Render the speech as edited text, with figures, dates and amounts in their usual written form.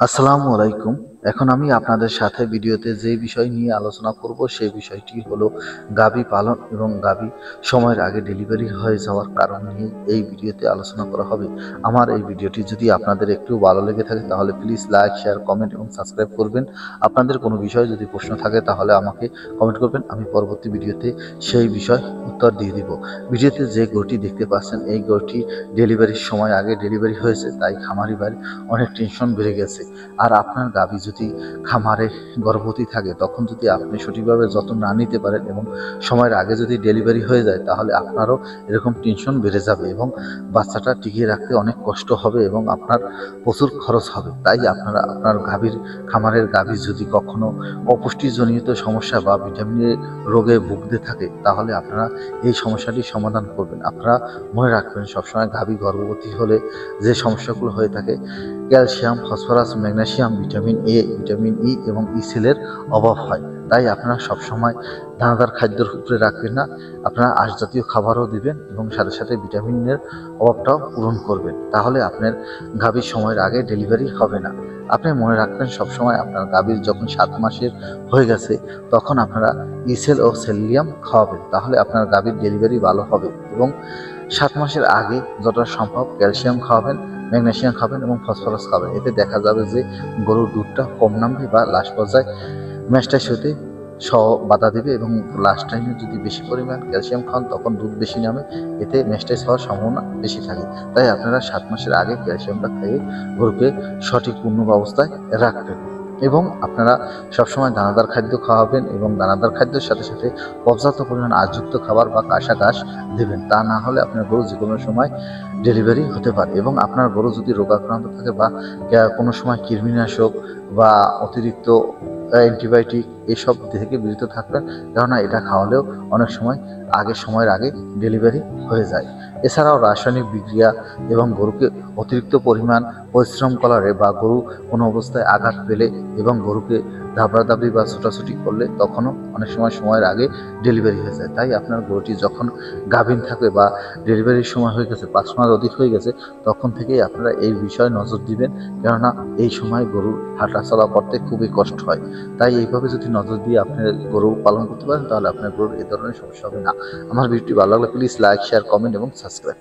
আসসালামু আলাইকুম। এখন আমি আপনাদের সাথে ভিডিওতে যে বিষয় নিয়ে আলোচনা করব সেই বিষয়টি হলো গাভী পালন এবং গাভী সময়ের আগে ডেলিভারি হয়ে যাওয়ার কারণ নিয়ে এই ভিডিওতে আলোচনা করা হবে। আমার এই ভিডিওটি যদি আপনাদের একটু ভালো লেগে থাকে তাহলে প্লিজ লাইক, শেয়ার, কমেন্ট এবং সাবস্ক্রাইব করবেন। আপনাদের কোনো বিষয়ে যদি প্রশ্ন থাকে তাহলে আমাকে কমেন্ট করবেন। আমি পরবর্তী ভিডিওতে সেই বিষয় উত্তর দিয়ে দিব। ভিডিওতে যে গরুটি দেখতে পাচ্ছেন এই গরুটি ডেলিভারির সময় আগে ডেলিভারি হয়েছে, তাই খামারি ভাই অনেক টেনশন বেড়ে গেছে। আর আপনার গাভী যদি খামারে গর্ভবতী থাকে তখন যদি আপনি সঠিকভাবে যত্ন না নিতে পারেন এবং সময়ের আগে যদি ডেলিভারি হয়ে যায় তাহলে আপনারও এরকম টেনশন বেড়ে যাবে এবং বাচ্চাটা টিকিয়ে রাখতে অনেক কষ্ট হবে এবং আপনার প্রচুর খরচ হবে। তাই আপনারা আপনার গাভীর খামারের গাভী যদি কখনো অপুষ্টিজনিত সমস্যা বা ভিটামিনের রোগে ভুগতে থাকে তাহলে আপনারা এই সমস্যাটি সমাধান করবেন। আপনারা মনে রাখবেন সবসময় গাভী গর্ভবতী হলে যে সমস্যাগুলো হয়ে থাকে calcium, phosphorus, magnesium, vitamin A, vitamin E এবং ইসেলের অভাব হয়। তাই আপনারা সবসময় দানাদার খাদ্যের উপরে রাখবেন না, আপনারা আঁশ জাতীয় খাবারও দিবেন এবং সাথে সাথে ভিটামিনের অভাবটাও পূরণ করবেন। তাহলে আপনার গাভীর সময়ের আগে ডেলিভারি হবে না। আপনি মনে রাখবেন সবসময় আপনার গাভীর যখন 7 মাসের হয়ে গেছে তখন আপনারা ইসেল ও সেলিয়াম খাওয়াবেন। তাহলে আপনার গাভীর ডেলিভারি ভালো হবে এবং 7 মাসের আগে যতটা সম্ভব ক্যালসিয়াম খাওয়াবেন, ম্যাগনেসিয়াম খাবেন এবং ফসফরাস খাবেন। এতে দেখা যাবে যে গরুর দুধটা কম নামবে বা লাস্ট পর্যায়ে ম্যাস্টাইস হতে বাধা দেবে এবং লাস্ট টাইমে যদি বেশি পরিমাণ ক্যালসিয়াম খান তখন দুধ বেশি নামে, এতে ম্যাস্টাইস হওয়ার সম্ভাবনা বেশি থাকে। তাই আপনারা 7 মাসের আগে ক্যালসিয়ামটা খাইয়ে গরুকে সঠিক পূর্ণ অবস্থায় রাখবেন এবং আপনারা সবসময় দানাদার খাদ্য খাওয়াবেন এবং দানাদার খাদ্যের সাথে সাথে পর্যাপ্ত পরিমাণ আঁশযুক্ত খাবার বা কাঁচা ঘাস দেবেন। তা না হলে আপনার গরু যে কোনো সময় ডেলিভারি হতে পারে এবং আপনার গরু যদি রোগাক্রান্ত থাকে বা কোনো সময় কৃমিনাশক বা অতিরিক্ত অ্যান্টিবায়োটিক এসব থেকে বিরত থাকবেন, কেননা এটা খাওয়ালেও অনেক সময় সময়ের আগে ডেলিভারি হয়ে যায়। এছাড়াও রাসায়নিক বিক্রিয়া এবং গরুকে অতিরিক্ত পরিমাণ পরিশ্রম করালে বা গরু কোনো অবস্থায় আঘাত পেলে এবং গরুকে ধাবড়াধাবড়ি বা ছোটাছুটি করলে তখনও অনেক সময়ের আগে ডেলিভারি হয়ে যায়। তাই আপনার গরুটি যখন গাভীন থাকবে বা ডেলিভারির সময় হয়ে গেছে, 5 মাস অধিক হয়ে গেছে, তখন থেকেই আপনারা এই বিষয়ে নজর দিবেন, কেননা এই সময় গরুর হাঁটাচলা করতে খুবই কষ্ট হয়। তাই এইভাবে যদি নজর দিয়ে আপনার গরু পালন করতে পারেন তাহলে আপনার গরুর এ ধরনের সমস্যা হবে না। আমার ভিডিওটি ভালো লাগলে প্লিজ লাইক, শেয়ার, কমেন্ট এবং সাবস্ক্রাইব।